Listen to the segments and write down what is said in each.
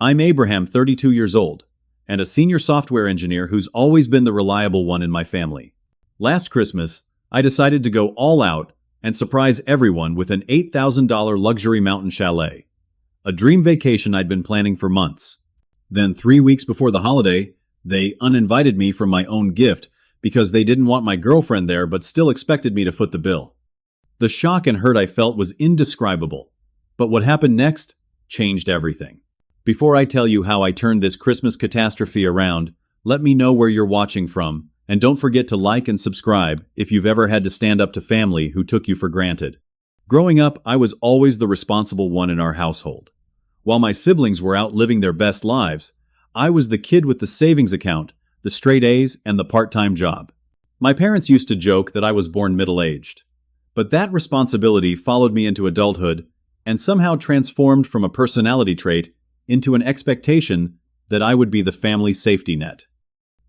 I'm Abraham, 32 years old, and a senior software engineer who's always been the reliable one in my family. Last Christmas, I decided to go all out and surprise everyone with an $8,000 luxury mountain chalet, a dream vacation I'd been planning for months. Then 3 weeks before the holiday, they uninvited me from my own gift because they didn't want my girlfriend there but still expected me to foot the bill. The shock and hurt I felt was indescribable, but what happened next changed everything. Before I tell you how I turned this Christmas catastrophe around, let me know where you're watching from, and don't forget to like and subscribe if you've ever had to stand up to family who took you for granted. Growing up, I was always the responsible one in our household. While my siblings were out living their best lives, I was the kid with the savings account, the straight A's, and the part-time job. My parents used to joke that I was born middle-aged. But that responsibility followed me into adulthood and somehow transformed from a personality trait into an expectation that I would be the family safety net.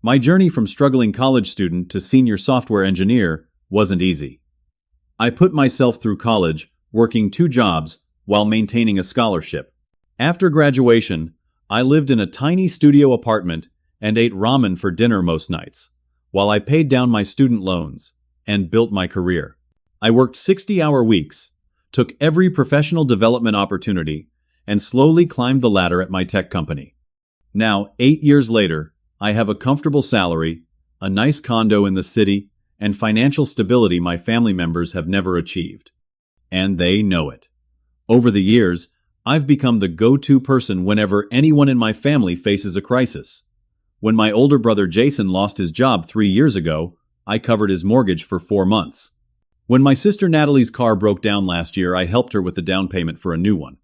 My journey from struggling college student to senior software engineer wasn't easy. I put myself through college, working 2 jobs while maintaining a scholarship. After graduation, I lived in a tiny studio apartment and ate ramen for dinner most nights, while I paid down my student loans and built my career. I worked 60-hour weeks, took every professional development opportunity, and slowly climbed the ladder at my tech company. Now, 8 years later, I have a comfortable salary, a nice condo in the city, and financial stability my family members have never achieved. And they know it. Over the years, I've become the go-to person whenever anyone in my family faces a crisis. When my older brother Jason lost his job 3 years ago, I covered his mortgage for 4 months. When my sister Natalie's car broke down last year, I helped her with the down payment for a new one.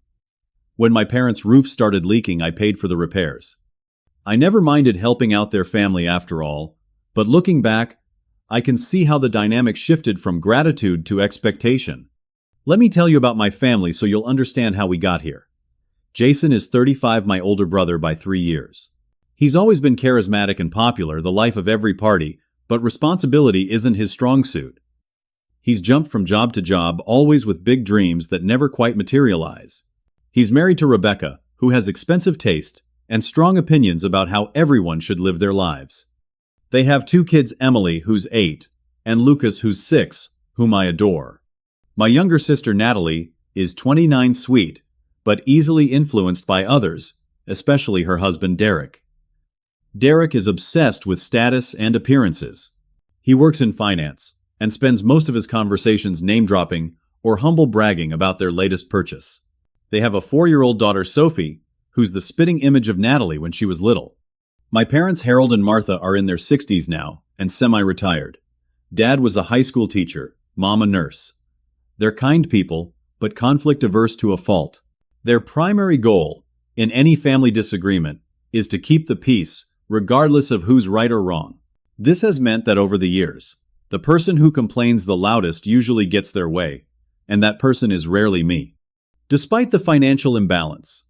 When my parents' roof started leaking, I paid for the repairs. I never minded helping out their family after all, but looking back, I can see how the dynamic shifted from gratitude to expectation. Let me tell you about my family so you'll understand how we got here. Jason is 35, my older brother by 3 years. He's always been charismatic and popular, the life of every party, but responsibility isn't his strong suit. He's jumped from job to job, always with big dreams that never quite materialize. He's married to Rebecca, who has expensive taste and strong opinions about how everyone should live their lives. They have 2 kids, Emily, who's 8, and Lucas, who's 6, whom I adore. My younger sister Natalie is 29, sweet, but easily influenced by others, especially her husband Derek. Derek is obsessed with status and appearances. He works in finance and spends most of his conversations name-dropping or humble bragging about their latest purchase. They have a 4-year-old daughter, Sophie, who's the spitting image of Natalie when she was little. My parents, Harold and Martha, are in their 60s now and semi-retired. Dad was a high school teacher, Mom a nurse. They're kind people, but conflict-averse to a fault. Their primary goal, in any family disagreement, is to keep the peace, regardless of who's right or wrong. This has meant that over the years, the person who complains the loudest usually gets their way, and that person is rarely me. Despite the financial imbalance,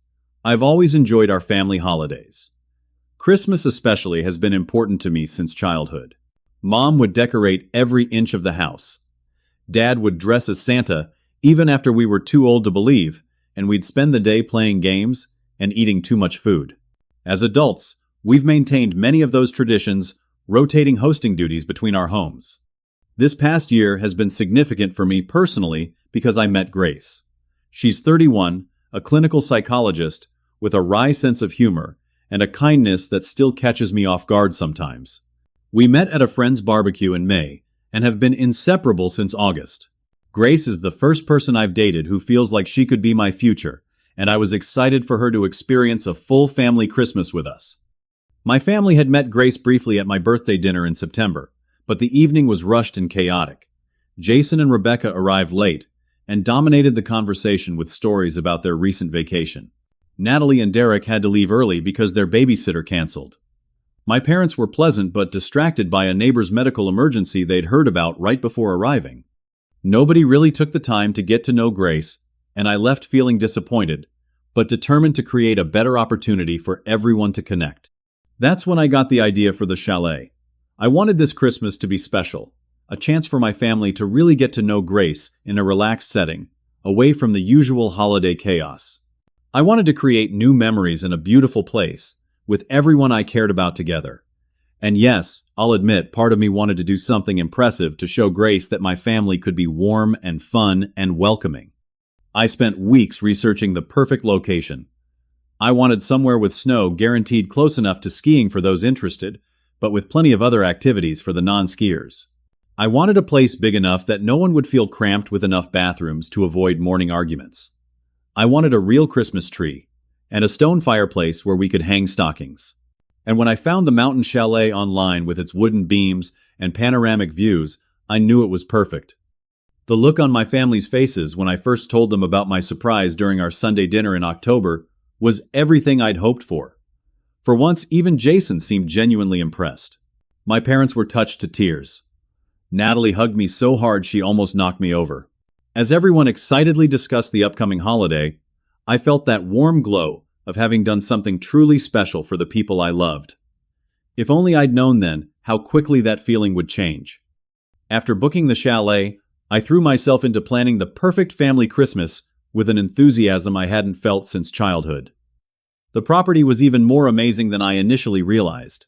I've always enjoyed our family holidays. Christmas especially has been important to me since childhood. Mom would decorate every inch of the house. Dad would dress as Santa even after we were too old to believe, and we'd spend the day playing games and eating too much food. As adults, we've maintained many of those traditions, rotating hosting duties between our homes. This past year has been significant for me personally because I met Grace. She's 31, a clinical psychologist with a wry sense of humor and a kindness that still catches me off guard sometimes. We met at a friend's barbecue in May and have been inseparable since August. Grace is the first person I've dated who feels like she could be my future, and I was excited for her to experience a full family Christmas with us. My family had met Grace briefly at my birthday dinner in September, but the evening was rushed and chaotic. Jason and Rebecca arrived late and dominated the conversation with stories about their recent vacation. Natalie and Derek had to leave early because their babysitter canceled. My parents were pleasant but distracted by a neighbor's medical emergency they'd heard about right before arriving. Nobody really took the time to get to know Grace, and I left feeling disappointed, but determined to create a better opportunity for everyone to connect. That's when I got the idea for the chalet. I wanted this Christmas to be special, a chance for my family to really get to know Grace in a relaxed setting, away from the usual holiday chaos. I wanted to create new memories in a beautiful place, with everyone I cared about together. And yes, I'll admit, part of me wanted to do something impressive to show Grace that my family could be warm and fun and welcoming. I spent weeks researching the perfect location. I wanted somewhere with snow guaranteed close enough to skiing for those interested, but with plenty of other activities for the non-skiers. I wanted a place big enough that no one would feel cramped with enough bathrooms to avoid morning arguments. I wanted a real Christmas tree, and a stone fireplace where we could hang stockings. And when I found the mountain chalet online with its wooden beams and panoramic views, I knew it was perfect. The look on my family's faces when I first told them about my surprise during our Sunday dinner in October was everything I'd hoped for. For once, even Jason seemed genuinely impressed. My parents were touched to tears. Natalie hugged me so hard she almost knocked me over. As everyone excitedly discussed the upcoming holiday, I felt that warm glow of having done something truly special for the people I loved. If only I'd known then how quickly that feeling would change. After booking the chalet, I threw myself into planning the perfect family Christmas with an enthusiasm I hadn't felt since childhood. The property was even more amazing than I initially realized.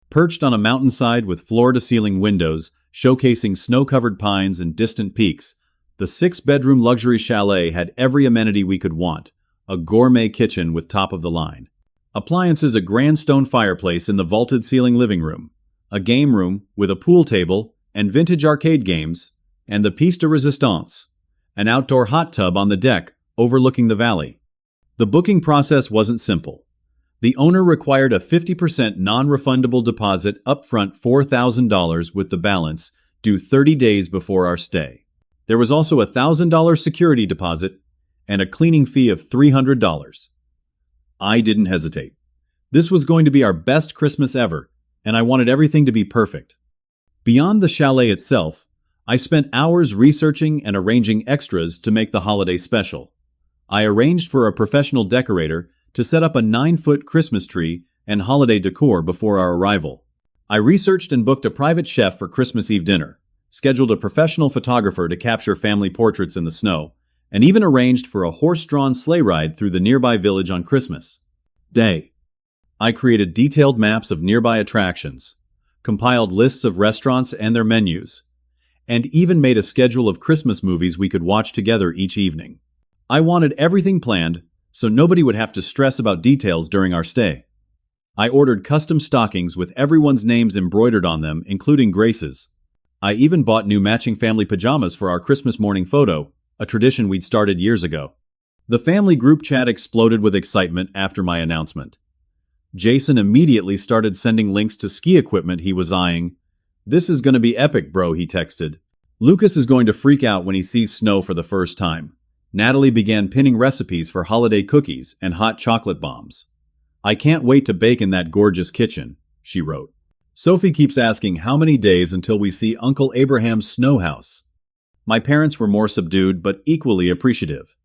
Perched on a mountainside with floor-to-ceiling windows, showcasing snow-covered pines and distant peaks, the 6-bedroom luxury chalet had every amenity we could want: a gourmet kitchen with top-of-the-line appliances, a grand stone fireplace in the vaulted-ceiling living room, a game room with a pool table and vintage arcade games, and the piece de resistance, an outdoor hot tub on the deck overlooking the valley. The booking process wasn't simple. The owner required a 50% non-refundable deposit upfront, $4,000, with the balance due 30 days before our stay. There was also a $1,000 security deposit and a cleaning fee of $300. I didn't hesitate. This was going to be our best Christmas ever, and I wanted everything to be perfect. Beyond the chalet itself, I spent hours researching and arranging extras to make the holiday special. I arranged for a professional decorator to set up a 9-foot Christmas tree and holiday decor before our arrival. I researched and booked a private chef for Christmas Eve dinner, scheduled a professional photographer to capture family portraits in the snow, and even arranged for a horse-drawn sleigh ride through the nearby village on Christmas Day. I created detailed maps of nearby attractions, compiled lists of restaurants and their menus, and even made a schedule of Christmas movies we could watch together each evening. I wanted everything planned so nobody would have to stress about details during our stay. I ordered custom stockings with everyone's names embroidered on them, including Grace's. I even bought new matching family pajamas for our Christmas morning photo, a tradition we'd started years ago. The family group chat exploded with excitement after my announcement. Jason immediately started sending links to ski equipment he was eyeing. "This is going to be epic, bro," he texted. "Lucas is going to freak out when he sees snow for the first time." Natalie began pinning recipes for holiday cookies and hot chocolate bombs. "I can't wait to bake in that gorgeous kitchen," she wrote. Sophie keeps asking how many days until we see Uncle Abraham's snow house. My parents were more subdued but equally appreciative.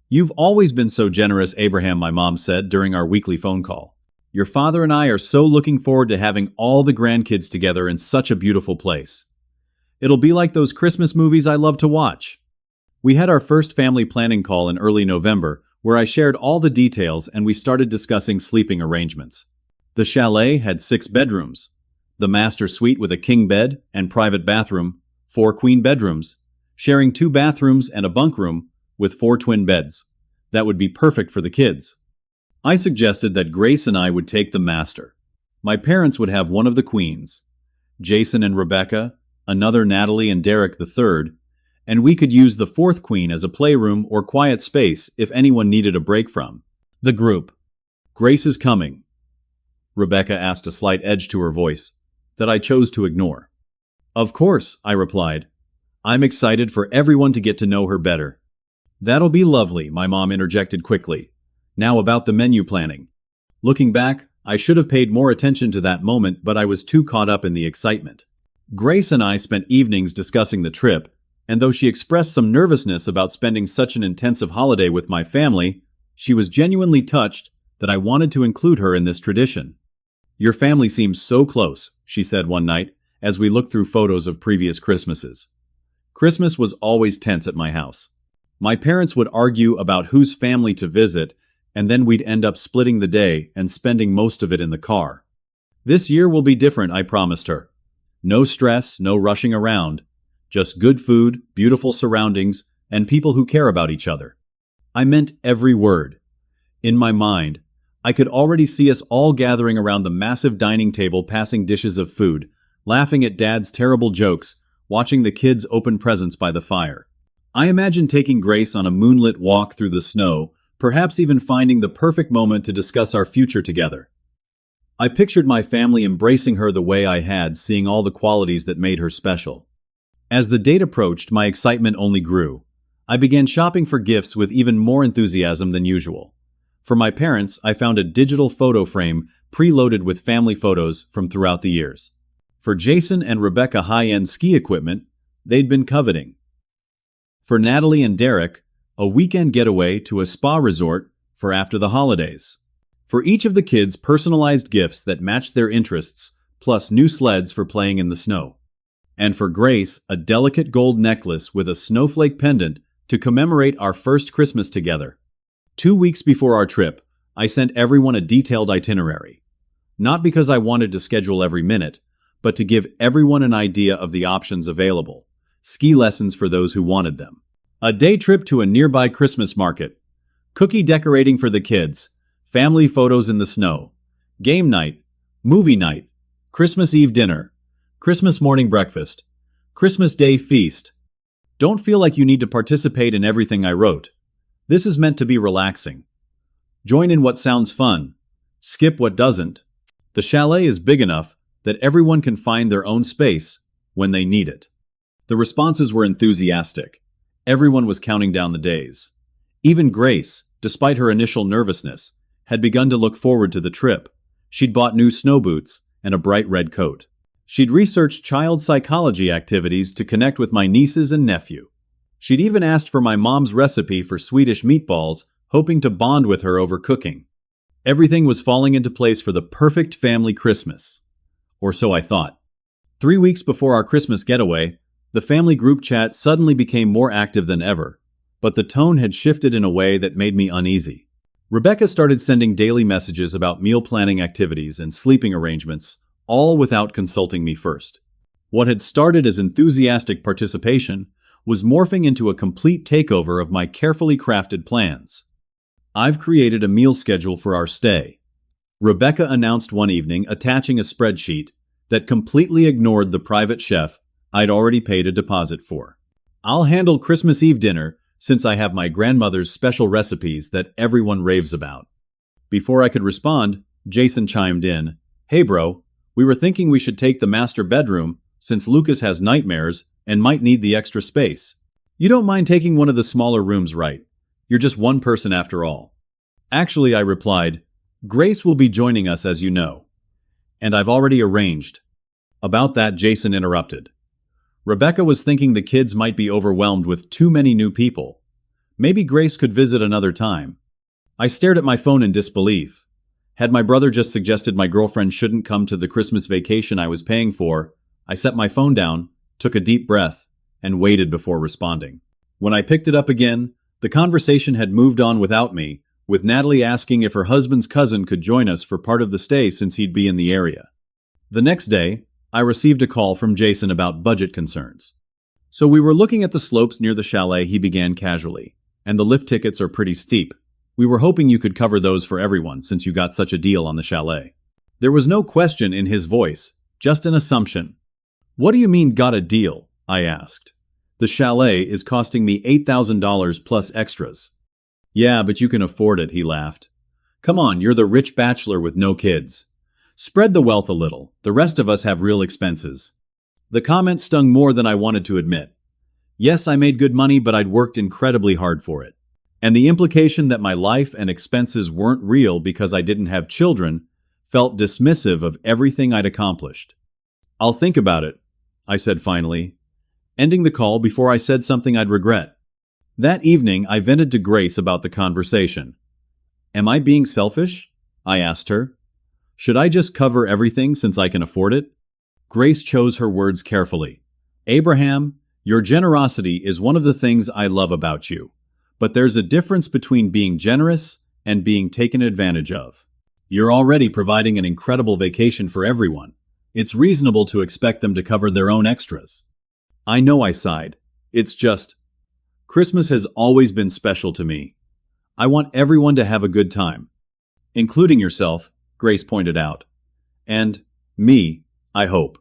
"You've always been so generous, Abraham," my mom said during our weekly phone call. "Your father and I are so looking forward to having all the grandkids together in such a beautiful place. It'll be like those Christmas movies I love to watch." We had our first family planning call in early November, where I shared all the details and we started discussing sleeping arrangements. The chalet had 6 bedrooms. The master suite with a king bed and private bathroom, 4 queen bedrooms, sharing 2 bathrooms and a bunk room with 4 twin beds. That would be perfect for the kids. I suggested that Grace and I would take the master. My parents would have one of the queens, Jason and Rebecca, another Natalie and Derek III, and we could use the 4th queen as a playroom or quiet space if anyone needed a break from the group. "Grace is coming," Rebecca asked, a slight edge to her voice that I chose to ignore. "Of course," I replied. "I'm excited for everyone to get to know her better." "That'll be lovely," my mom interjected quickly. "Now about the menu planning." Looking back, I should have paid more attention to that moment, but I was too caught up in the excitement. Grace and I spent evenings discussing the trip, and though she expressed some nervousness about spending such an intensive holiday with my family, she was genuinely touched that I wanted to include her in this tradition. "Your family seems so close," she said one night, as we looked through photos of previous Christmases. Christmas was always tense at my house. My parents would argue about whose family to visit, and then we'd end up splitting the day and spending most of it in the car. This year will be different, I promised her. No stress, no rushing around. Just good food, beautiful surroundings, and people who care about each other. I meant every word. In my mind, I could already see us all gathering around the massive dining table, passing dishes of food, laughing at Dad's terrible jokes, watching the kids open presents by the fire. I imagined taking Grace on a moonlit walk through the snow, perhaps even finding the perfect moment to discuss our future together. I pictured my family embracing her the way I had, seeing all the qualities that made her special. As the date approached, my excitement only grew. I began shopping for gifts with even more enthusiasm than usual. For my parents, I found a digital photo frame preloaded with family photos from throughout the years. For Jason and Rebecca, high-end ski equipment they'd been coveting. For Natalie and Derek, a weekend getaway to a spa resort for after the holidays. For each of the kids, personalized gifts that matched their interests, plus new sleds for playing in the snow. And for Grace, a delicate gold necklace with a snowflake pendant to commemorate our first Christmas together. 2 weeks before our trip, I sent everyone a detailed itinerary. Not because I wanted to schedule every minute, but to give everyone an idea of the options available. Ski lessons for those who wanted them. A day trip to a nearby Christmas market. Cookie decorating for the kids. Family photos in the snow. Game night. Movie night. Christmas Eve dinner. Christmas morning breakfast. Christmas Day feast. Don't feel like you need to participate in everything I wrote. This is meant to be relaxing. Join in what sounds fun. Skip what doesn't. The chalet is big enough that everyone can find their own space when they need it. The responses were enthusiastic. Everyone was counting down the days. Even Grace, despite her initial nervousness, had begun to look forward to the trip. She'd bought new snow boots and a bright red coat. She'd researched child psychology activities to connect with my nieces and nephew. She'd even asked for my mom's recipe for Swedish meatballs, hoping to bond with her over cooking. Everything was falling into place for the perfect family Christmas. Or so I thought. 3 weeks before our Christmas getaway, the family group chat suddenly became more active than ever, but the tone had shifted in a way that made me uneasy. Rebecca started sending daily messages about meal planning activities and sleeping arrangements, all without consulting me first. What had started as enthusiastic participation was morphing into a complete takeover of my carefully crafted plans. I've created a meal schedule for our stay. Rebecca announced one evening, attaching a spreadsheet that completely ignored the private chef I'd already paid a deposit for. I'll handle Christmas Eve dinner since I have my grandmother's special recipes that everyone raves about. Before I could respond, Jason chimed in, "Hey bro, we were thinking we should take the master bedroom since Lucas has nightmares and might need the extra space. You don't mind taking one of the smaller rooms, right? You're just one person after all." Actually, I replied, "Grace will be joining us, as you know. And I've already arranged." About that, Jason interrupted. Rebecca was thinking the kids might be overwhelmed with too many new people. Maybe Grace could visit another time. I stared at my phone in disbelief. Had my brother just suggested my girlfriend shouldn't come to the Christmas vacation I was paying for? I set my phone down, took a deep breath, and waited before responding. When I picked it up again, the conversation had moved on without me, with Natalie asking if her husband's cousin could join us for part of the stay since he'd be in the area. The next day, I received a call from Jason about budget concerns. "So we were looking at the slopes near the chalet," he began casually, "and the lift tickets are pretty steep. We were hoping you could cover those for everyone since you got such a deal on the chalet." There was no question in his voice, just an assumption. "What do you mean, got a deal?" I asked. "The chalet is costing me $8,000 plus extras." "Yeah, but you can afford it," he laughed. "Come on, you're the rich bachelor with no kids. Spread the wealth a little. The rest of us have real expenses." The comment stung more than I wanted to admit. Yes, I made good money, but I'd worked incredibly hard for it. And the implication that my life and expenses weren't real because I didn't have children felt dismissive of everything I'd accomplished. "I'll think about it," I said finally, ending the call before I said something I'd regret. That evening, I vented to Grace about the conversation. "Am I being selfish?" I asked her. "Should I just cover everything since I can afford it?" Grace chose her words carefully. "Abraham, your generosity is one of the things I love about you. But there's a difference between being generous and being taken advantage of. You're already providing an incredible vacation for everyone. It's reasonable to expect them to cover their own extras. I know, I sighed. It's just, Christmas has always been special to me. I want everyone to have a good time. Including yourself, Grace pointed out. And me, I hope.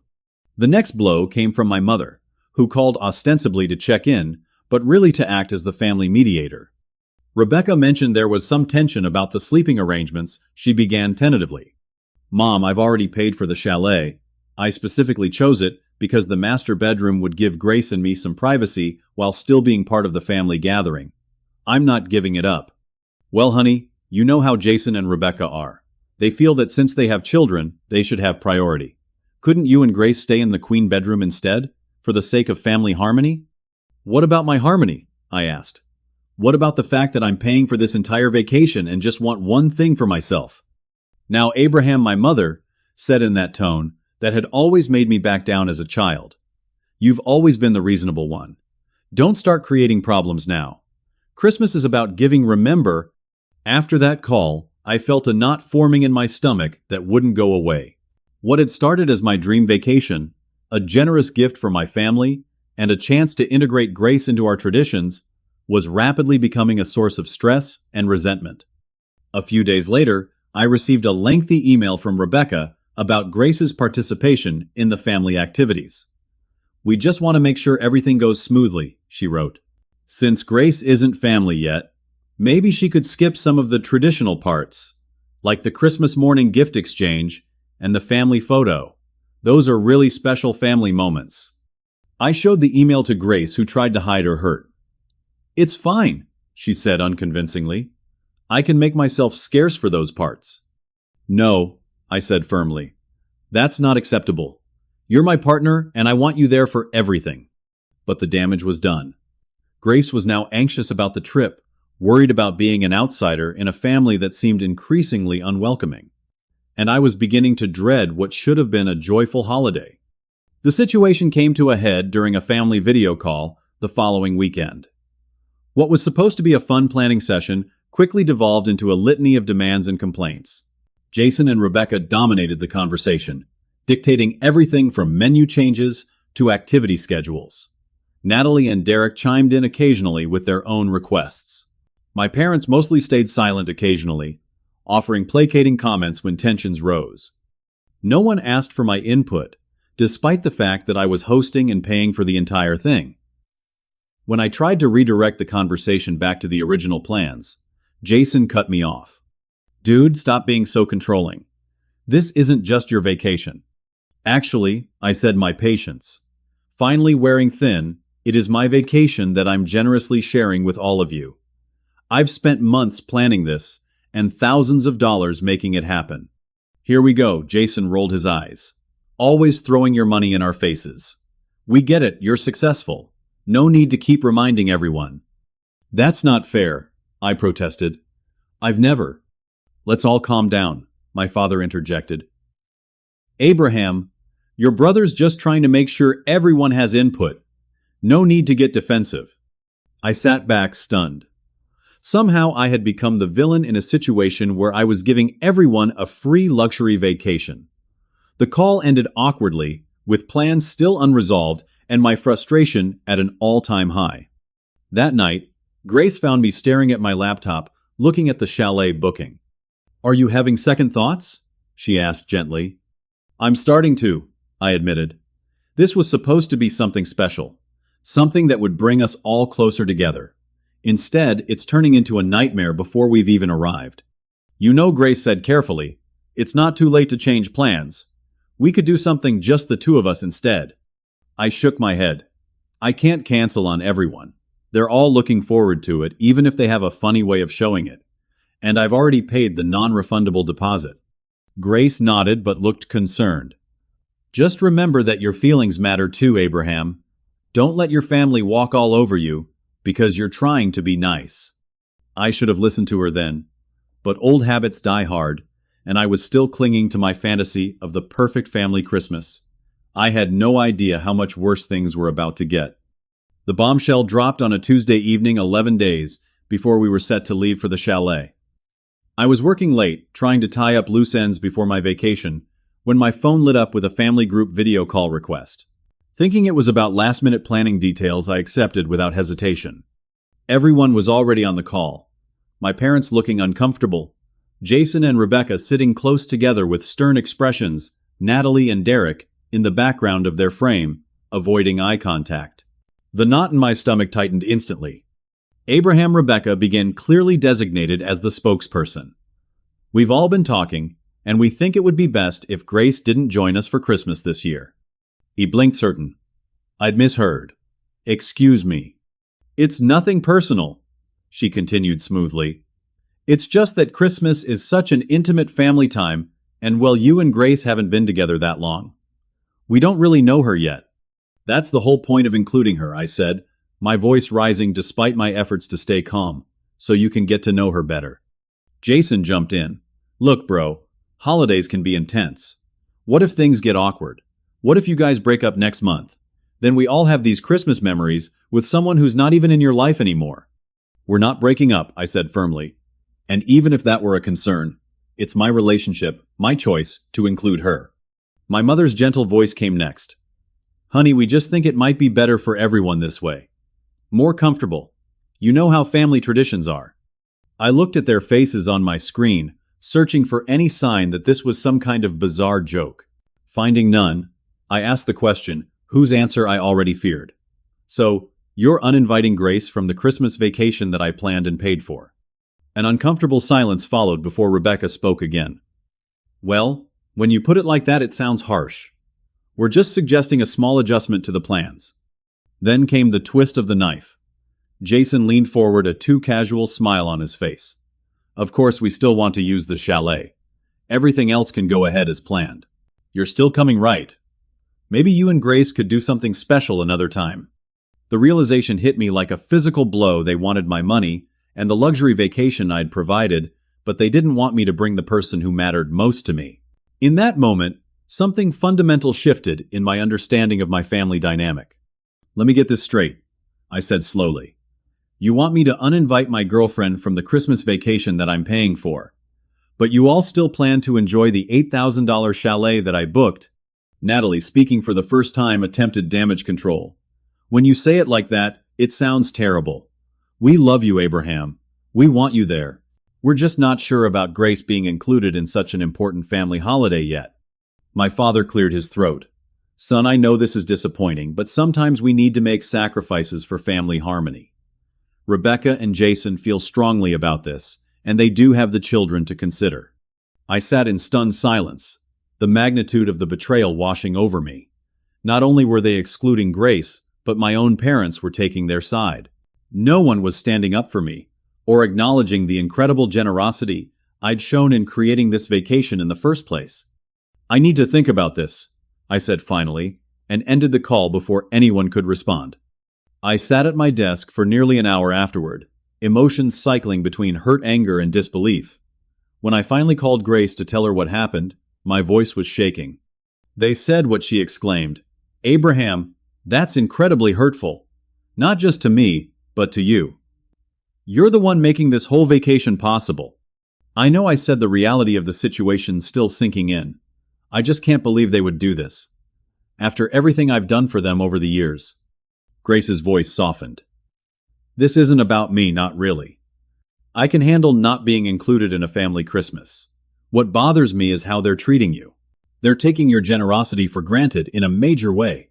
The next blow came from my mother, who called ostensibly to check in, but really to act as the family mediator. Rebecca mentioned there was some tension about the sleeping arrangements. She began tentatively. Mom, I've already paid for the chalet. I specifically chose it because the master bedroom would give Grace and me some privacy while still being part of the family gathering. I'm not giving it up. Well, honey, you know how Jason and Rebecca are. They feel that since they have children, they should have priority. Couldn't you and Grace stay in the queen bedroom instead, for the sake of family harmony? What about my harmony? I asked. What about the fact that I'm paying for this entire vacation and just want one thing for myself? Now, Abraham, my mother, said in that tone that had always made me back down as a child. You've always been the reasonable one. Don't start creating problems now. Christmas is about giving. Remember, after that call, I felt a knot forming in my stomach that wouldn't go away. What had started as my dream vacation, a generous gift for my family, and a chance to integrate Grace into our traditions, was rapidly becoming a source of stress and resentment. A few days later, I received a lengthy email from Rebecca about Grace's participation in the family activities. We just want to make sure everything goes smoothly, she wrote. Since Grace isn't family yet, maybe she could skip some of the traditional parts, like the Christmas morning gift exchange and the family photo. Those are really special family moments. I showed the email to Grace, who tried to hide her hurt. It's fine, she said unconvincingly. I can make myself scarce for those parts. No, I said firmly. That's not acceptable. You're my partner, and I want you there for everything. But the damage was done. Grace was now anxious about the trip, worried about being an outsider in a family that seemed increasingly unwelcoming. And I was beginning to dread what should have been a joyful holiday. The situation came to a head during a family video call the following weekend. What was supposed to be a fun planning session quickly devolved into a litany of demands and complaints. Jason and Rebecca dominated the conversation, dictating everything from menu changes to activity schedules. Natalie and Derek chimed in occasionally with their own requests. My parents mostly stayed silent occasionally, offering placating comments when tensions rose. No one asked for my input, despite the fact that I was hosting and paying for the entire thing. When I tried to redirect the conversation back to the original plans, Jason cut me off. Dude, stop being so controlling. This isn't just your vacation. Actually, I said, my patience. Finally wearing thin, it is my vacation that I'm generously sharing with all of you. I've spent months planning this and thousands of dollars making it happen. Here we go, Jason rolled his eyes. Always throwing your money in our faces. We get it, you're successful. No need to keep reminding everyone. That's not fair, I protested. I've never. Let's all calm down, my father interjected. Abraham, your brother's just trying to make sure everyone has input. No need to get defensive. I sat back, stunned. Somehow I had become the villain in a situation where I was giving everyone a free luxury vacation. The call ended awkwardly, with plans still unresolved and my frustration at an all-time high. That night, Grace found me staring at my laptop, looking at the chalet booking. Are you having second thoughts? She asked gently. I'm starting to, I admitted. This was supposed to be something special, something that would bring us all closer together. Instead, it's turning into a nightmare before we've even arrived. You know, Grace said carefully, it's not too late to change plans. We could do something just the two of us instead. I shook my head. I can't cancel on everyone. They're all looking forward to it, even if they have a funny way of showing it. And I've already paid the non-refundable deposit. Grace nodded but looked concerned. Just remember that your feelings matter too, Abraham. Don't let your family walk all over you because you're trying to be nice. I should have listened to her then, but old habits die hard, and I was still clinging to my fantasy of the perfect family Christmas. I had no idea how much worse things were about to get. The bombshell dropped on a Tuesday evening 11 days before we were set to leave for the chalet. I was working late, trying to tie up loose ends before my vacation, when my phone lit up with a family group video call request. Thinking it was about last-minute planning details, I accepted without hesitation. Everyone was already on the call. My parents looking uncomfortable. Jason and Rebecca sitting close together with stern expressions, Natalie and Derek in the background of their frame, avoiding eye contact. The knot in my stomach tightened instantly. Abraham Rebecca began clearly designated as the spokesperson. We've all been talking, and we think it would be best if Grace didn't join us for Christmas this year. He blinked certain. I'd misheard. Excuse me. It's nothing personal, she continued smoothly. It's just that Christmas is such an intimate family time, and well, you and Grace haven't been together that long. We don't really know her yet. That's the whole point of including her, I said, my voice rising despite my efforts to stay calm, so you can get to know her better. Jason jumped in. Look, bro, holidays can be intense. What if things get awkward? What if you guys break up next month? Then we all have these Christmas memories with someone who's not even in your life anymore. We're not breaking up, I said firmly. And even if that were a concern, it's my relationship, my choice, to include her. My mother's gentle voice came next. Honey, we just think it might be better for everyone this way. More comfortable. You know how family traditions are. I looked at their faces on my screen, searching for any sign that this was some kind of bizarre joke. Finding none, I asked the question, whose answer I already feared. So, you're uninviting Grace from the Christmas vacation that I planned and paid for. An uncomfortable silence followed before Rebecca spoke again. Well, when you put it like that, it sounds harsh. We're just suggesting a small adjustment to the plans. Then came the twist of the knife. Jason leaned forward, a too casual smile on his face. Of course, we still want to use the chalet. Everything else can go ahead as planned. You're still coming, right? Maybe you and Grace could do something special another time. The realization hit me like a physical blow. They wanted my money and the luxury vacation I'd provided, but they didn't want me to bring the person who mattered most to me. In that moment, something fundamental shifted in my understanding of my family dynamic. Let me get this straight, I said slowly. You want me to uninvite my girlfriend from the Christmas vacation that I'm paying for, but you all still plan to enjoy the $8,000 chalet that I booked? Natalie, speaking for the first time, attempted damage control. When you say it like that, it sounds terrible. We love you, Abraham. We want you there. We're just not sure about Grace being included in such an important family holiday yet. My father cleared his throat. Son, I know this is disappointing, but sometimes we need to make sacrifices for family harmony. Rebecca and Jason feel strongly about this, and they do have the children to consider. I sat in stunned silence, the magnitude of the betrayal washing over me. Not only were they excluding Grace, but my own parents were taking their side. No one was standing up for me, or acknowledging the incredible generosity I'd shown in creating this vacation in the first place. I need to think about this, I said finally, and ended the call before anyone could respond. I sat at my desk for nearly an hour afterward, emotions cycling between hurt anger and disbelief. When I finally called Grace to tell her what happened, my voice was shaking. They said what she exclaimed. Abraham, that's incredibly hurtful. Not just to me, but to you. You're the one making this whole vacation possible. I know I said the reality of the situation still sinking in. I just can't believe they would do this. After everything I've done for them over the years. Grace's voice softened. This isn't about me, not really. I can handle not being included in a family Christmas. What bothers me is how they're treating you. They're taking your generosity for granted in a major way.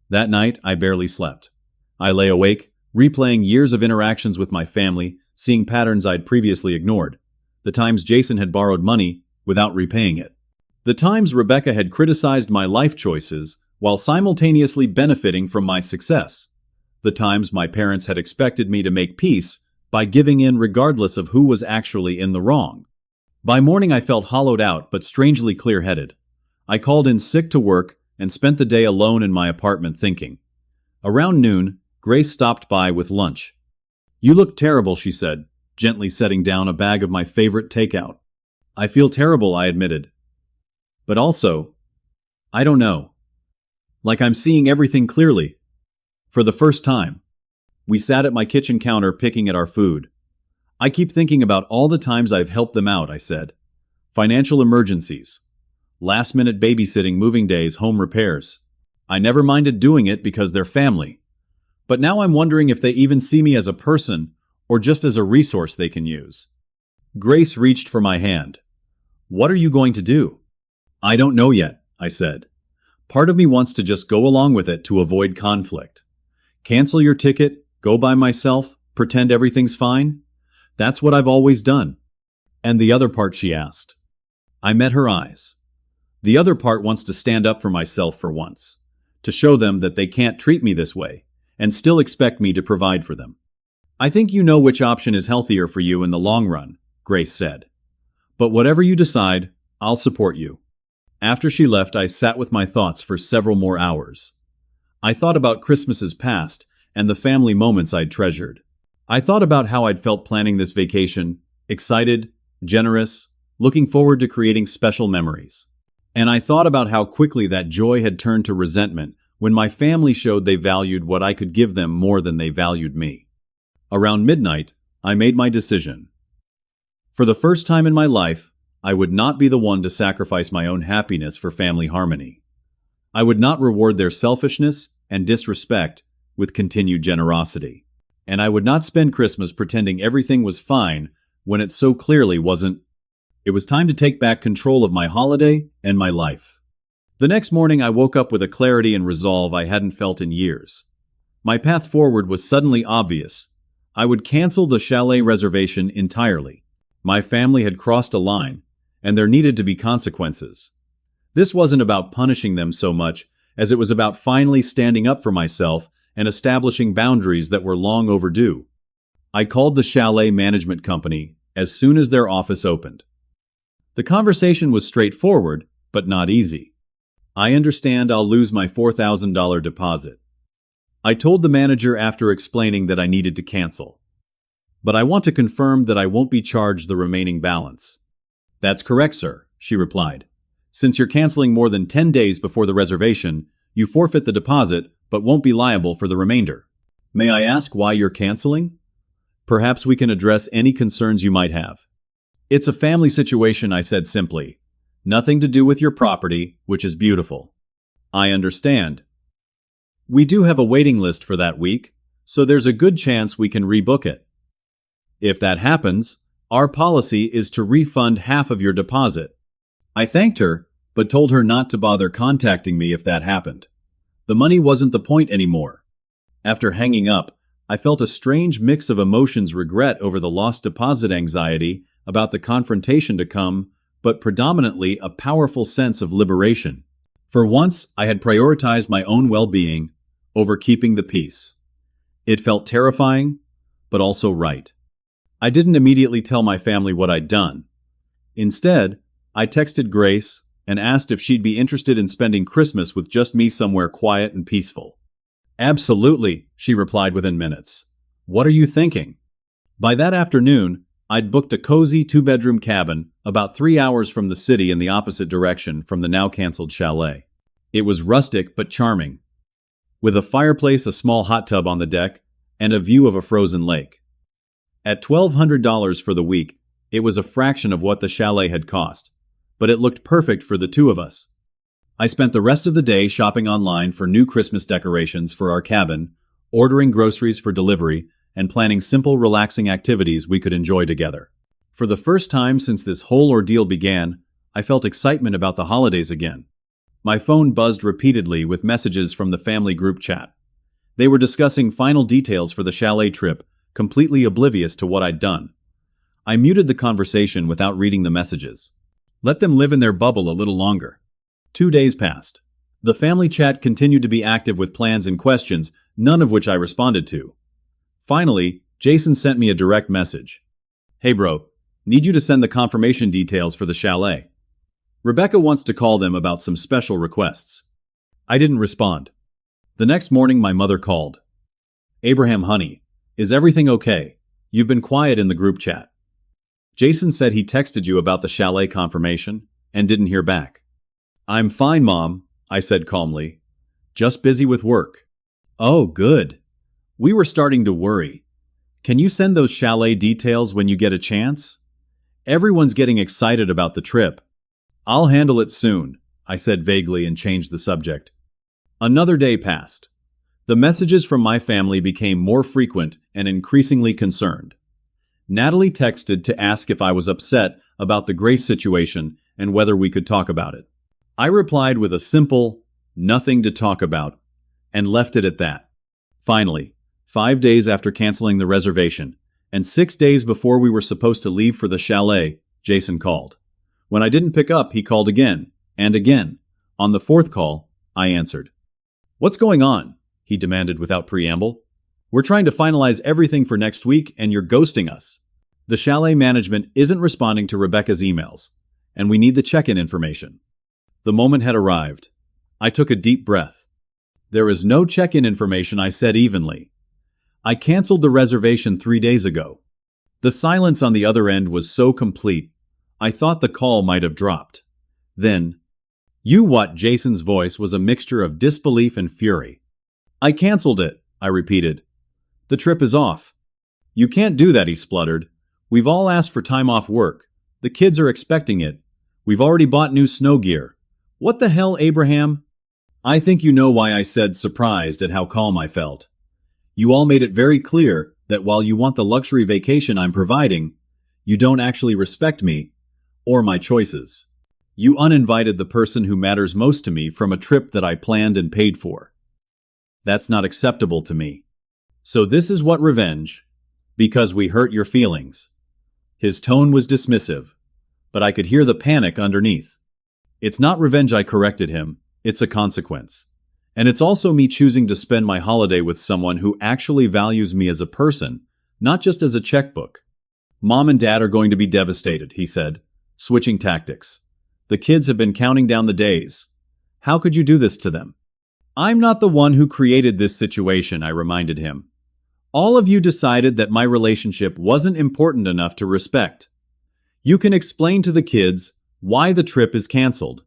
That night, I barely slept. I lay awake, replaying years of interactions with my family, seeing patterns I'd previously ignored. The times Jason had borrowed money without repaying it. The times Rebecca had criticized my life choices while simultaneously benefiting from my success. The times my parents had expected me to make peace by giving in regardless of who was actually in the wrong. By morning I felt hollowed out but strangely clear-headed. I called in sick to work and spent the day alone in my apartment thinking. Around noon, Grace stopped by with lunch. You look terrible, she said, gently setting down a bag of my favorite takeout. I feel terrible, I admitted. But also, I don't know. Like I'm seeing everything clearly. For the first time. We sat at my kitchen counter picking at our food. I keep thinking about all the times I've helped them out, I said. Financial emergencies, last-minute babysitting, moving days, home repairs. I never minded doing it because they're family. But now I'm wondering if they even see me as a person or just as a resource they can use. Grace reached for my hand. What are you going to do? I don't know yet, I said. Part of me wants to just go along with it to avoid conflict. Cancel your ticket, go by myself, pretend everything's fine? That's what I've always done. And the other part, she asked. I met her eyes. The other part wants to stand up for myself for once, to show them that they can't treat me this way, and still expect me to provide for them. I think you know which option is healthier for you in the long run, Grace said. But whatever you decide, I'll support you. After she left, I sat with my thoughts for several more hours. I thought about Christmases past and the family moments I'd treasured. I thought about how I'd felt planning this vacation, excited, generous, looking forward to creating special memories. And I thought about how quickly that joy had turned to resentment when my family showed they valued what I could give them more than they valued me. Around midnight, I made my decision. For the first time in my life, I would not be the one to sacrifice my own happiness for family harmony. I would not reward their selfishness and disrespect with continued generosity. And I would not spend Christmas pretending everything was fine when it so clearly wasn't. It was time to take back control of my holiday and my life. The next morning, I woke up with a clarity and resolve I hadn't felt in years. My path forward was suddenly obvious. I would cancel the chalet reservation entirely. My family had crossed a line, and there needed to be consequences. This wasn't about punishing them so much as it was about finally standing up for myself and establishing boundaries that were long overdue. I called the chalet management company as soon as their office opened. The conversation was straightforward, but not easy. I understand I'll lose my $4,000 deposit. I told the manager after explaining that I needed to cancel. But I want to confirm that I won't be charged the remaining balance. That's correct, sir, she replied. Since you're canceling more than 10 days before the reservation, you forfeit the deposit but won't be liable for the remainder. May I ask why you're canceling? Perhaps we can address any concerns you might have. It's a family situation, I said simply. Nothing to do with your property, which is beautiful. I understand. We do have a waiting list for that week, so there's a good chance we can rebook it. If that happens, our policy is to refund half of your deposit. I thanked her, but told her not to bother contacting me if that happened. The money wasn't the point anymore. After hanging up, I felt a strange mix of emotions: regret over the lost deposit, anxiety about the confrontation to come, but predominantly a powerful sense of liberation. For once, I had prioritized my own well-being over keeping the peace. It felt terrifying, but also right. I didn't immediately tell my family what I'd done. Instead, I texted Grace and asked if she'd be interested in spending Christmas with just me somewhere quiet and peaceful. Absolutely, she replied within minutes. What are you thinking? By that afternoon, I'd booked a cozy 2-bedroom cabin about 3 hours from the city in the opposite direction from the now-canceled chalet. It was rustic but charming, with a fireplace, a small hot tub on the deck, and a view of a frozen lake. At $1,200 for the week, it was a fraction of what the chalet had cost, but it looked perfect for the two of us. I spent the rest of the day shopping online for new Christmas decorations for our cabin, ordering groceries for delivery, and planning simple, relaxing activities we could enjoy together. For the first time since this whole ordeal began, I felt excitement about the holidays again. My phone buzzed repeatedly with messages from the family group chat. They were discussing final details for the chalet trip, completely oblivious to what I'd done. I muted the conversation without reading the messages. Let them live in their bubble a little longer. 2 days passed. The family chat continued to be active with plans and questions, none of which I responded to. Finally, Jason sent me a direct message. Hey bro, need you to send the confirmation details for the chalet. Rebecca wants to call them about some special requests. I didn't respond. The next morning my mother called. Abraham, honey, is everything okay? You've been quiet in the group chat. Jason said he texted you about the chalet confirmation and didn't hear back. I'm fine, Mom, I said calmly. Just busy with work. Oh, good. We were starting to worry. Can you send those chalet details when you get a chance? Everyone's getting excited about the trip. I'll handle it soon, I said vaguely and changed the subject. Another day passed. The messages from my family became more frequent and increasingly concerned. Natalie texted to ask if I was upset about the Grace situation and whether we could talk about it. I replied with a simple, "Nothing to talk about," and left it at that. Finally, 5 days after canceling the reservation, and 6 days before we were supposed to leave for the chalet, Jason called. When I didn't pick up, he called again, and again. On the fourth call, I answered. "What's going on?" he demanded without preamble. "We're trying to finalize everything for next week, and you're ghosting us. The chalet management isn't responding to Rebecca's emails, and we need the check-in information." The moment had arrived. I took a deep breath. "There is no check-in information," I said evenly. "I canceled the reservation 3 days ago." The silence on the other end was so complete, I thought the call might have dropped. Then, "You what?" Jason's voice was a mixture of disbelief and fury. "I canceled it," I repeated. "The trip is off." "You can't do that," he spluttered. "We've all asked for time off work. The kids are expecting it. We've already bought new snow gear." "What the hell, Abraham?" I think you know why I said surprised at how calm I felt. You all made it very clear that while you want the luxury vacation I'm providing, you don't actually respect me or my choices. You uninvited the person who matters most to me from a trip that I planned and paid for. That's not acceptable to me. So this is what revenge, because we hurt your feelings. His tone was dismissive, but I could hear the panic underneath. It's not revenge, I corrected him. It's a consequence. And it's also me choosing to spend my holiday with someone who actually values me as a person, not just as a checkbook. Mom and Dad are going to be devastated, he said, switching tactics. The kids have been counting down the days. How could you do this to them? I'm not the one who created this situation, I reminded him. All of you decided that my relationship wasn't important enough to respect. You can explain to the kids why the trip is canceled.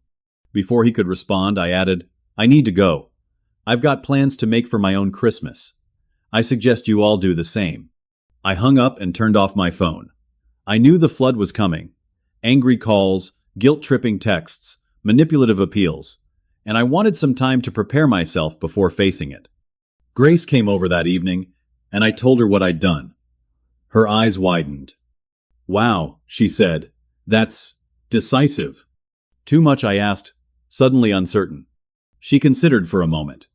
Before he could respond, I added, I need to go. I've got plans to make for my own Christmas. I suggest you all do the same. I hung up and turned off my phone. I knew the flood was coming. Angry calls, guilt-tripping texts, manipulative appeals, and I wanted some time to prepare myself before facing it. Grace came over that evening, and I told her what I'd done. Her eyes widened. Wow, she said, that's decisive. Too much, I asked, suddenly uncertain. She considered for a moment.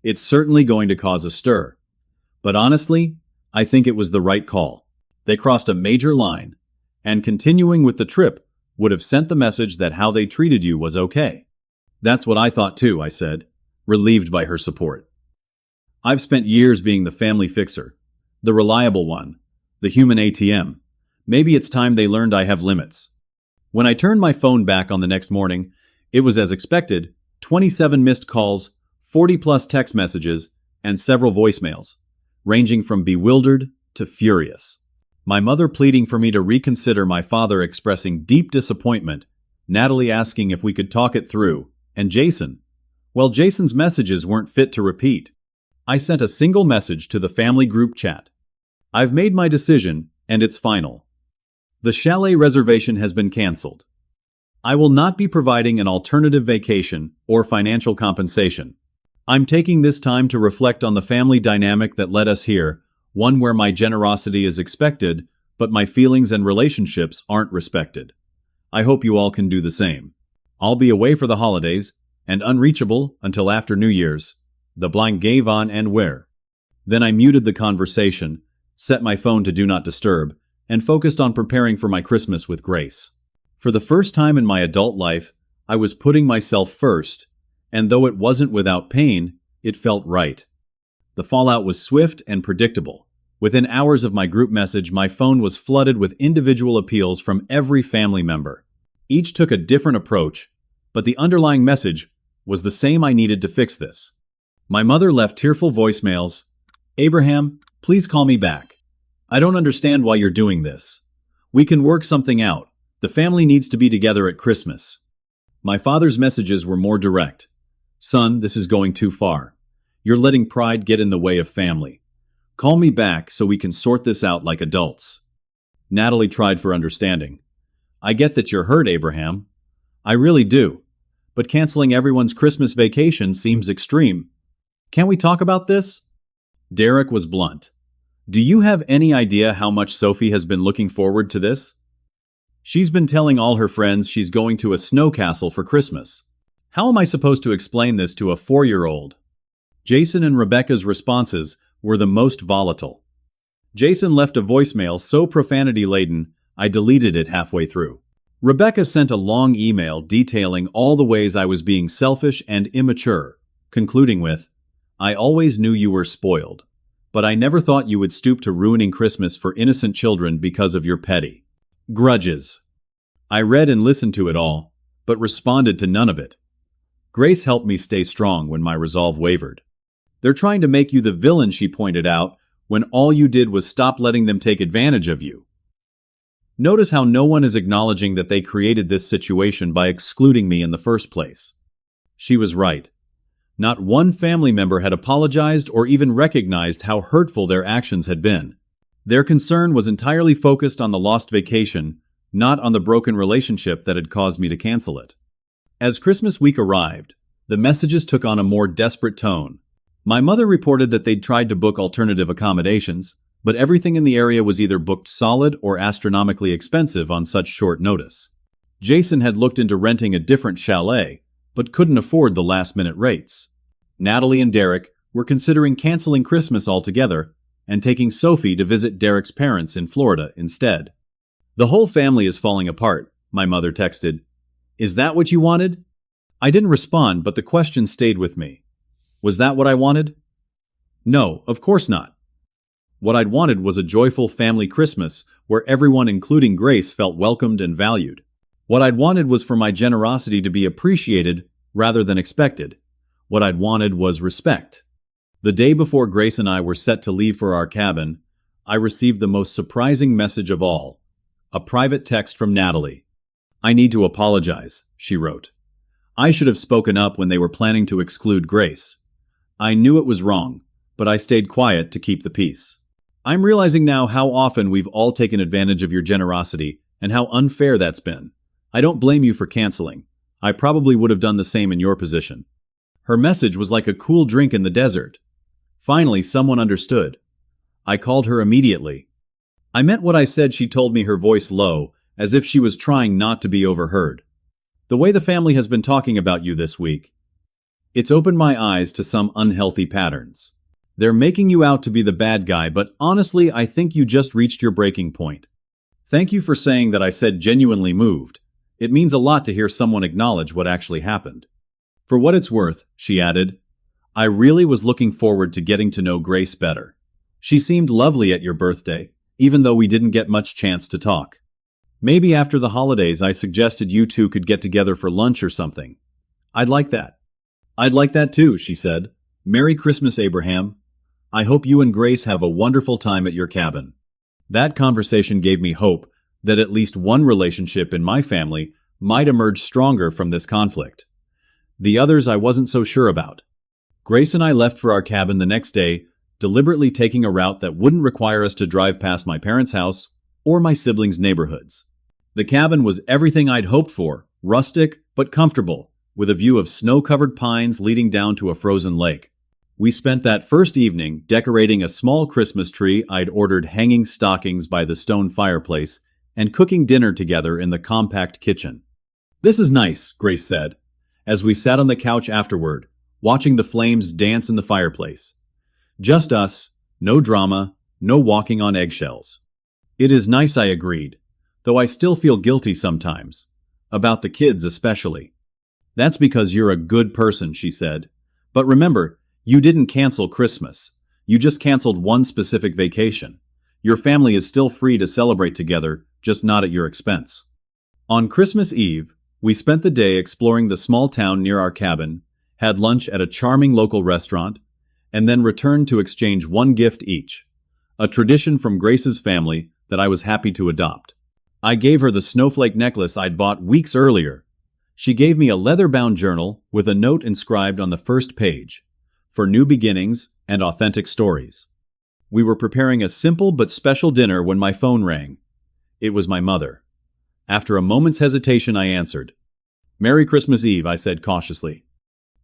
It's certainly going to cause a stir. But honestly, I think it was the right call. They crossed a major line, and continuing with the trip would have sent the message that how they treated you was okay. That's what I thought too, I said, relieved by her support. I've spent years being the family fixer, the reliable one, the human ATM. Maybe it's time they learned I have limits. When I turned my phone back on the next morning, it was as expected, 27 missed calls, 40-plus text messages, and several voicemails, ranging from bewildered to furious. My mother pleading for me to reconsider, my father expressing deep disappointment, Natalie asking if we could talk it through, and Jason. Well, Jason's messages weren't fit to repeat. I sent a single message to the family group chat. I've made my decision, and it's final. The chalet reservation has been canceled. I will not be providing an alternative vacation or financial compensation. I'm taking this time to reflect on the family dynamic that led us here, one where my generosity is expected, but my feelings and relationships aren't respected. I hope you all can do the same. I'll be away for the holidays and unreachable until after New Year's. The blank gave on and where. Then I muted the conversation, set my phone to do not disturb, and focused on preparing for my Christmas with Grace. For the first time in my adult life, I was putting myself first, and though it wasn't without pain, it felt right. The fallout was swift and predictable. Within hours of my group message, my phone was flooded with individual appeals from every family member. Each took a different approach, but the underlying message was the same: I needed to fix this. My mother left tearful voicemails. Abraham, please call me back. I don't understand why you're doing this. We can work something out. The family needs to be together at Christmas. My father's messages were more direct. Son, this is going too far. You're letting pride get in the way of family. Call me back so we can sort this out like adults. Natalie tried for understanding. I get that you're hurt, Abraham. I really do. But canceling everyone's Christmas vacation seems extreme. Can we talk about this? Derek was blunt. Do you have any idea how much Sophie has been looking forward to this? She's been telling all her friends she's going to a snow castle for Christmas. How am I supposed to explain this to a 4-year-old? Jason and Rebecca's responses were the most volatile. Jason left a voicemail so profanity-laden, I deleted it halfway through. Rebecca sent a long email detailing all the ways I was being selfish and immature, concluding with, I always knew you were spoiled, but I never thought you would stoop to ruining Christmas for innocent children because of your petty grudges. I read and listened to it all, but responded to none of it. Grace helped me stay strong when my resolve wavered. They're trying to make you the villain, she pointed out, when all you did was stop letting them take advantage of you. Notice how no one is acknowledging that they created this situation by excluding me in the first place. She was right. Not one family member had apologized or even recognized how hurtful their actions had been. Their concern was entirely focused on the lost vacation, not on the broken relationship that had caused me to cancel it. As Christmas week arrived, the messages took on a more desperate tone. My mother reported that they'd tried to book alternative accommodations, but everything in the area was either booked solid or astronomically expensive on such short notice. Jason had looked into renting a different chalet, but couldn't afford the last-minute rates. Natalie and Derek were considering canceling Christmas altogether and taking Sophie to visit Derek's parents in Florida instead. The whole family is falling apart, my mother texted. Is that what you wanted? I didn't respond, but the question stayed with me. Was that what I wanted? No, of course not. What I'd wanted was a joyful family Christmas where everyone, including Grace, felt welcomed and valued. What I'd wanted was for my generosity to be appreciated rather than expected. What I'd wanted was respect. The day before Grace and I were set to leave for our cabin, I received the most surprising message of all, a private text from Natalie. I need to apologize, she wrote. I should have spoken up when they were planning to exclude Grace. I knew it was wrong, but I stayed quiet to keep the peace. I'm realizing now how often we've all taken advantage of your generosity and how unfair that's been. I don't blame you for canceling. I probably would have done the same in your position. Her message was like a cool drink in the desert. Finally, someone understood. I called her immediately. I meant what I said, she told me, her voice low, as if she was trying not to be overheard. The way the family has been talking about you this week, it's opened my eyes to some unhealthy patterns. They're making you out to be the bad guy, but honestly, I think you just reached your breaking point. Thank you for saying that. I said, genuinely moved. It means a lot to hear someone acknowledge what actually happened. For what it's worth, she added, I really was looking forward to getting to know Grace better. She seemed lovely at your birthday, even though we didn't get much chance to talk. Maybe after the holidays I suggested you two could get together for lunch or something. I'd like that. I'd like that too, she said. Merry Christmas, Abraham. I hope you and Grace have a wonderful time at your cabin. That conversation gave me hope that at least one relationship in my family might emerge stronger from this conflict. The others I wasn't so sure about. Grace and I left for our cabin the next day, deliberately taking a route that wouldn't require us to drive past my parents' house or my siblings' neighborhoods. The cabin was everything I'd hoped for, rustic but comfortable, with a view of snow-covered pines leading down to a frozen lake. We spent that first evening decorating a small Christmas tree I'd ordered, hanging stockings by the stone fireplace, and cooking dinner together in the compact kitchen. This is nice, Grace said, as we sat on the couch afterward, watching the flames dance in the fireplace. Just us, no drama, no walking on eggshells. It is nice, I agreed, though I still feel guilty sometimes. About the kids especially. That's because you're a good person, she said. But remember, you didn't cancel Christmas. You just canceled one specific vacation. Your family is still free to celebrate together, just not at your expense. On Christmas Eve, we spent the day exploring the small town near our cabin, had lunch at a charming local restaurant, and then returned to exchange one gift each, a tradition from Grace's family that I was happy to adopt. I gave her the snowflake necklace I'd bought weeks earlier. She gave me a leather-bound journal with a note inscribed on the first page, for new beginnings and authentic stories. We were preparing a simple but special dinner when my phone rang. It was my mother. After a moment's hesitation, I answered. "Merry Christmas Eve," I said cautiously.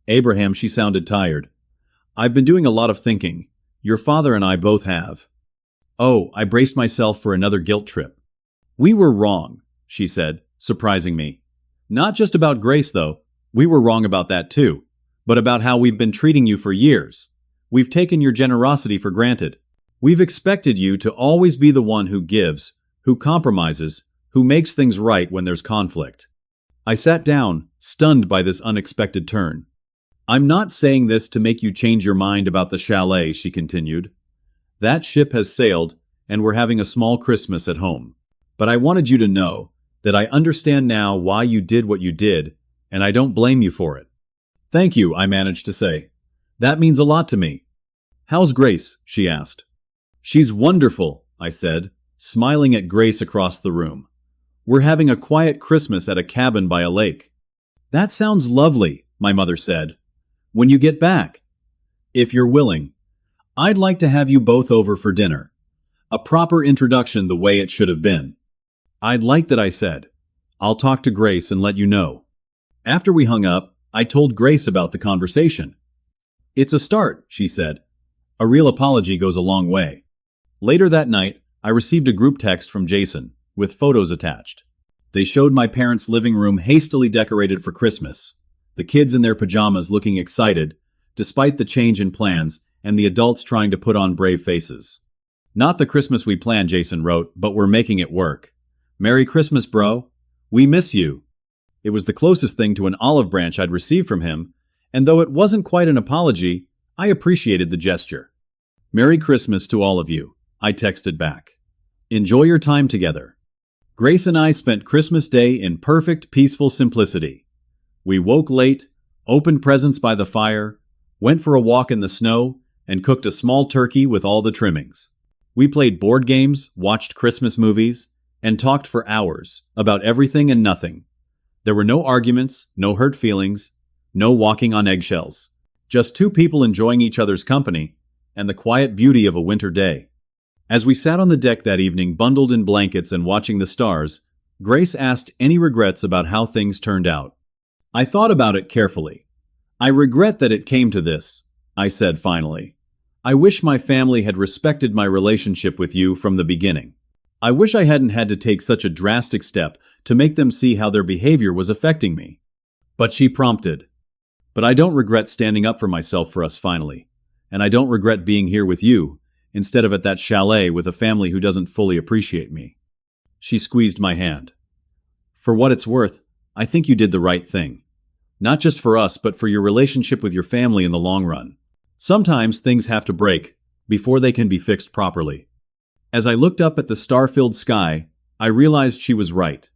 "Abraham," she sounded tired. "I've been doing a lot of thinking. Your father and I both have." Oh, I braced myself for another guilt trip. "We were wrong," she said, surprising me. "Not just about Grace, though. We were wrong about that too. But about how we've been treating you for years. We've taken your generosity for granted. We've expected you to always be the one who gives, who compromises, who makes things right when there's conflict." I sat down, stunned by this unexpected turn. "I'm not saying this to make you change your mind about the chalet," she continued. "That ship has sailed, and we're having a small Christmas at home. But I wanted you to know that I understand now why you did what you did, and I don't blame you for it." "Thank you," I managed to say. "That means a lot to me." "How's Grace?" she asked. "She's wonderful," I said, smiling at Grace across the room. "We're having a quiet Christmas at a cabin by a lake." "That sounds lovely," my mother said. "When you get back, if you're willing, I'd like to have you both over for dinner. A proper introduction the way it should have been." "I'd like that," I said. "I'll talk to Grace and let you know." After we hung up, I told Grace about the conversation. "It's a start," she said. "A real apology goes a long way." Later that night, I received a group text from Jason, with photos attached. They showed my parents' living room hastily decorated for Christmas, the kids in their pajamas looking excited, despite the change in plans, and the adults trying to put on brave faces. "Not the Christmas we planned," Jason wrote, "but we're making it work. Merry Christmas, bro. We miss you." It was the closest thing to an olive branch I'd received from him, and though it wasn't quite an apology, I appreciated the gesture. "Merry Christmas to all of you," I texted back. "Enjoy your time together." Grace and I spent Christmas Day in perfect, peaceful simplicity. We woke late, opened presents by the fire, went for a walk in the snow, and cooked a small turkey with all the trimmings. We played board games, watched Christmas movies, and talked for hours about everything and nothing. There were no arguments, no hurt feelings, no walking on eggshells. Just two people enjoying each other's company and the quiet beauty of a winter day. As we sat on the deck that evening, bundled in blankets and watching the stars, Grace asked any regrets about how things turned out. I thought about it carefully. "I regret that it came to this," I said finally. "I wish my family had respected my relationship with you from the beginning. I wish I hadn't had to take such a drastic step to make them see how their behavior was affecting me." But she prompted. "But I don't regret standing up for myself for us finally. And I don't regret being here with you, instead of at that chalet with a family who doesn't fully appreciate me." She squeezed my hand. "For what it's worth, I think you did the right thing. Not just for us, but for your relationship with your family in the long run. Sometimes things have to break before they can be fixed properly." As I looked up at the star-filled sky, I realized she was right.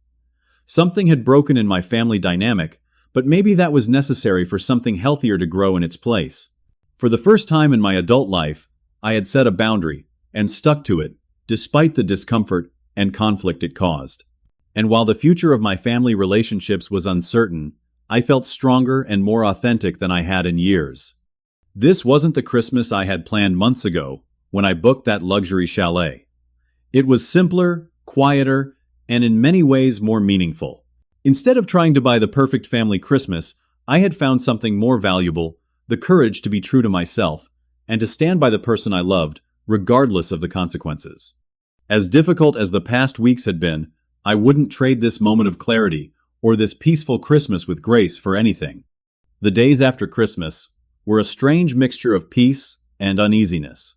Something had broken in my family dynamic, but maybe that was necessary for something healthier to grow in its place. For the first time in my adult life, I had set a boundary and stuck to it, despite the discomfort and conflict it caused. And while the future of my family relationships was uncertain, I felt stronger and more authentic than I had in years. This wasn't the Christmas I had planned months ago when I booked that luxury chalet. It was simpler, quieter, and in many ways more meaningful. Instead of trying to buy the perfect family Christmas, I had found something more valuable: the courage to be true to myself and to stand by the person I loved, regardless of the consequences. As difficult as the past weeks had been, I wouldn't trade this moment of clarity or this peaceful Christmas with Grace for anything. The days after Christmas were a strange mixture of peace and uneasiness.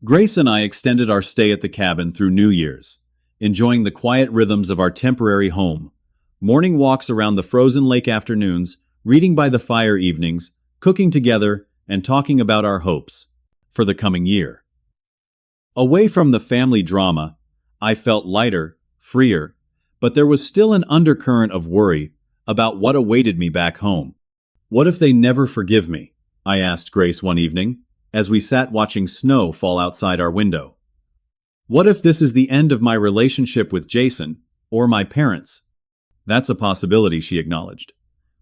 Grace and I extended our stay at the cabin through New Year's, enjoying the quiet rhythms of our temporary home. Morning walks around the frozen lake afternoons, reading by the fire evenings, cooking together, and talking about our hopes for the coming year. Away from the family drama, I felt lighter, freer, but there was still an undercurrent of worry about what awaited me back home. "What if they never forgive me?" I asked Grace one evening, as we sat watching snow fall outside our window. "What if this is the end of my relationship with Jason, or my parents?" "That's a possibility," she acknowledged.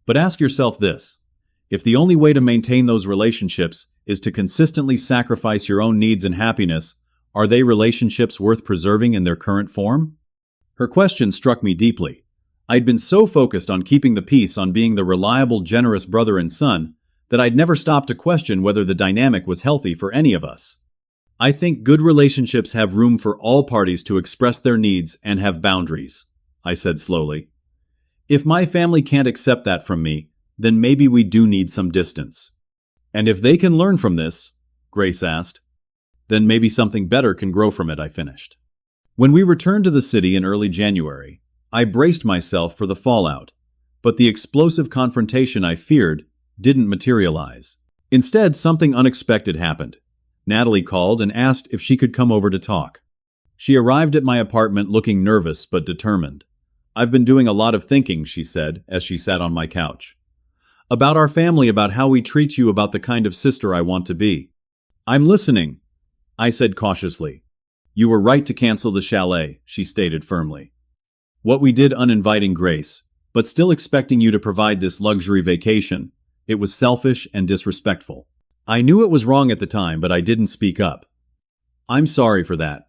"But ask yourself this: if the only way to maintain those relationships is to consistently sacrifice your own needs and happiness, Are they relationships worth preserving in their current form? Her question struck me deeply. I'd been so focused on keeping the peace, on being the reliable, generous brother and son, that I'd never stopped to question whether the dynamic was healthy for any of us. I think good relationships have room for all parties to express their needs and have boundaries, I said slowly. If my family can't accept that from me, then maybe we do need some distance. And if they can learn from this, Grace asked, then maybe something better can grow from it, I finished. When we returned to the city in early January, I braced myself for the fallout, but the explosive confrontation I feared didn't materialize. Instead, something unexpected happened. Natalie called and asked if she could come over to talk. She arrived at my apartment looking nervous but determined. I've been doing a lot of thinking, she said as she sat on my couch. About our family, about how we treat you, about the kind of sister I want to be. I'm listening, I said cautiously. You were right to cancel the chalet, she stated firmly. What we did uninviting Grace, but still expecting you to provide this luxury vacation, it was selfish and disrespectful. I knew it was wrong at the time, but I didn't speak up. I'm sorry for that.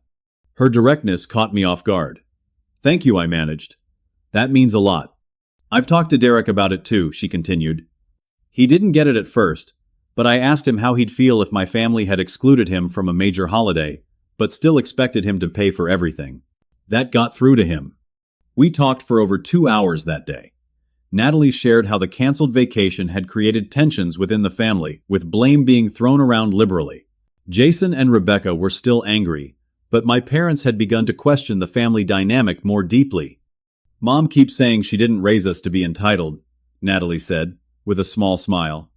Her directness caught me off guard. Thank you, I managed. That means a lot. I've talked to Derek about it too, she continued. He didn't get it at first, but I asked him how he'd feel if my family had excluded him from a major holiday, but still expected him to pay for everything. That got through to him. We talked for over 2 hours that day. Natalie shared how the canceled vacation had created tensions within the family, with blame being thrown around liberally. Jason and Rebecca were still angry, but my parents had begun to question the family dynamic more deeply. Mom keeps saying she didn't raise us to be entitled, Natalie said, with a small smile.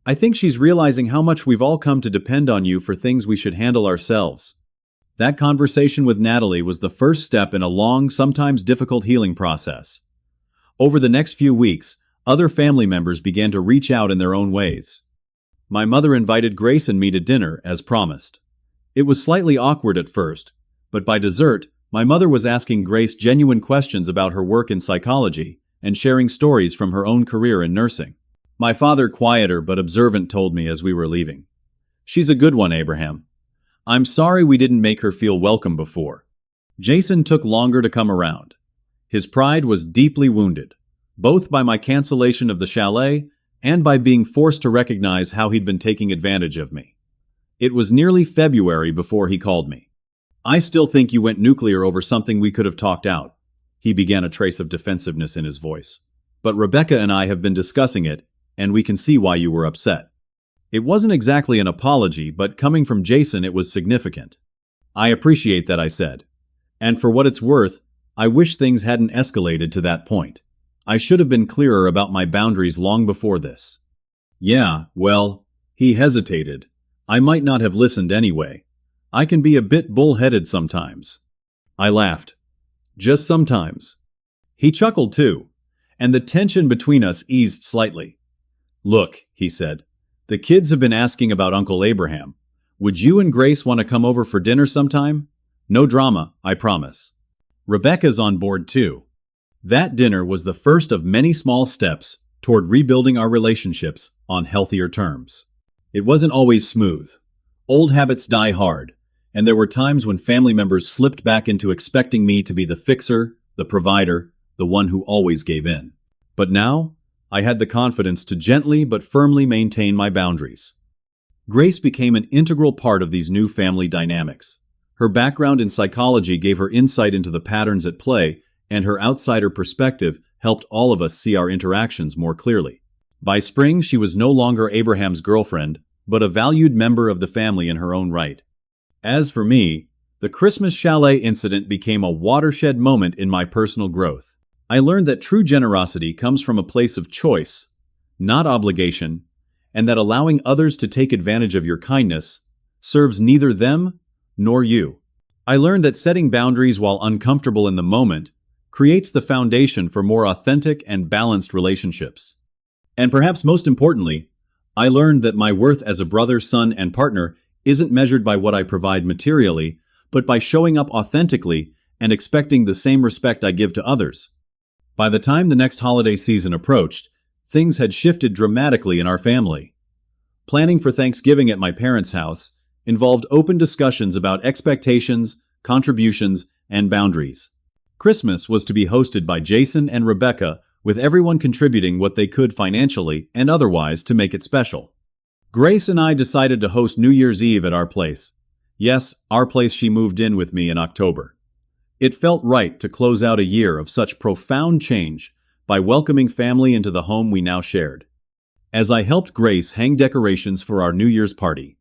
I think she's realizing how much we've all come to depend on you for things we should handle ourselves. That conversation with Natalie was the first step in a long, sometimes difficult healing process. Over the next few weeks, other family members began to reach out in their own ways. My mother invited Grace and me to dinner, as promised. It was slightly awkward at first, but by dessert, my mother was asking Grace genuine questions about her work in psychology and sharing stories from her own career in nursing. My father, quieter but observant, told me as we were leaving. She's a good one, Abraham. I'm sorry we didn't make her feel welcome before. Jason took longer to come around. His pride was deeply wounded, both by my cancellation of the chalet and by being forced to recognize how he'd been taking advantage of me. It was nearly February before he called me. I still think you went nuclear over something we could have talked out. He began, a trace of defensiveness in his voice. But Rebecca and I have been discussing it, and we can see why you were upset. It wasn't exactly an apology, but coming from Jason it was significant. I appreciate that, I said. And for what it's worth, I wish things hadn't escalated to that point. I should have been clearer about my boundaries long before this. Yeah, well, he hesitated. I might not have listened anyway. I can be a bit bullheaded sometimes. I laughed. Just sometimes. He chuckled too, and the tension between us eased slightly. Look, he said, the kids have been asking about Uncle Abraham. Would you and Grace want to come over for dinner sometime? No drama, I promise. Rebecca's on board too. That dinner was the first of many small steps toward rebuilding our relationships on healthier terms. It wasn't always smooth. Old habits die hard, and there were times when family members slipped back into expecting me to be the fixer, the provider, the one who always gave in. But now, I had the confidence to gently but firmly maintain my boundaries. Grace became an integral part of these new family dynamics. Her background in psychology gave her insight into the patterns at play, and her outsider perspective helped all of us see our interactions more clearly. By spring, she was no longer Abraham's girlfriend, but a valued member of the family in her own right. As for me, the Christmas chalet incident became a watershed moment in my personal growth. I learned that true generosity comes from a place of choice, not obligation, and that allowing others to take advantage of your kindness serves neither them nor you. I learned that setting boundaries while uncomfortable in the moment creates the foundation for more authentic and balanced relationships. And perhaps most importantly, I learned that my worth as a brother, son, and partner isn't measured by what I provide materially, but by showing up authentically and expecting the same respect I give to others. By the time the next holiday season approached, things had shifted dramatically in our family. Planning for Thanksgiving at my parents' house involved open discussions about expectations, contributions, and boundaries. Christmas was to be hosted by Jason and Rebecca, with everyone contributing what they could financially and otherwise to make it special. Grace and I decided to host New Year's Eve at our place. Yes, our place she moved in with me in October. It felt right to close out a year of such profound change by welcoming family into the home we now shared. As I helped Grace hang decorations for our New Year's party,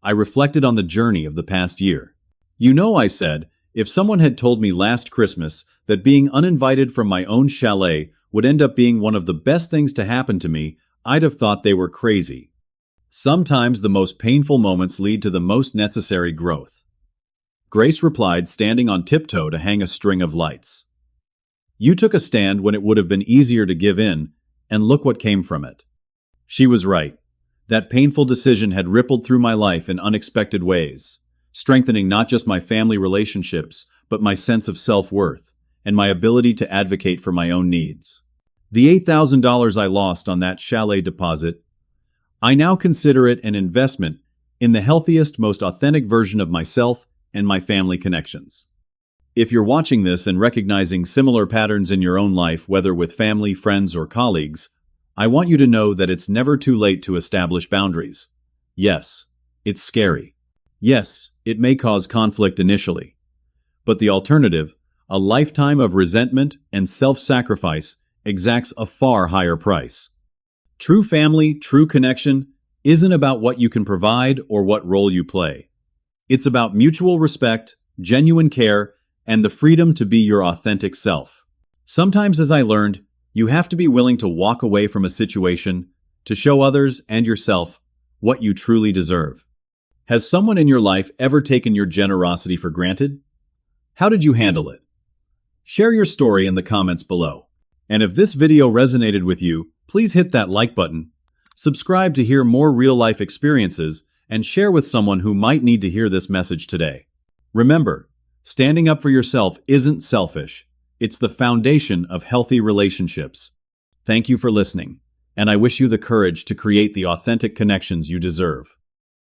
I reflected on the journey of the past year. You know, I said, if someone had told me last Christmas that being uninvited from my own chalet would end up being one of the best things to happen to me, I'd have thought they were crazy. Sometimes the most painful moments lead to the most necessary growth. Grace replied, standing on tiptoe to hang a string of lights. You took a stand when it would have been easier to give in, and look what came from it. She was right. That painful decision had rippled through my life in unexpected ways, strengthening not just my family relationships, but my sense of self-worth and my ability to advocate for my own needs. The $8,000 I lost on that chalet deposit, I now consider it an investment in the healthiest, most authentic version of myself and my family connections. If you're watching this and recognizing similar patterns in your own life, whether with family, friends, or colleagues, I want you to know that it's never too late to establish boundaries. Yes, it's scary. Yes, it may cause conflict initially. But the alternative, a lifetime of resentment and self-sacrifice, exacts a far higher price. True family, true connection, isn't about what you can provide or what role you play. It's about mutual respect, genuine care, and the freedom to be your authentic self. Sometimes, as I learned, you have to be willing to walk away from a situation to show others and yourself what you truly deserve. Has someone in your life ever taken your generosity for granted? How did you handle it? Share your story in the comments below. And if this video resonated with you, please hit that like button, subscribe to hear more real-life experiences, and share with someone who might need to hear this message today. Remember, standing up for yourself isn't selfish. It's the foundation of healthy relationships. Thank you for listening, and I wish you the courage to create the authentic connections you deserve.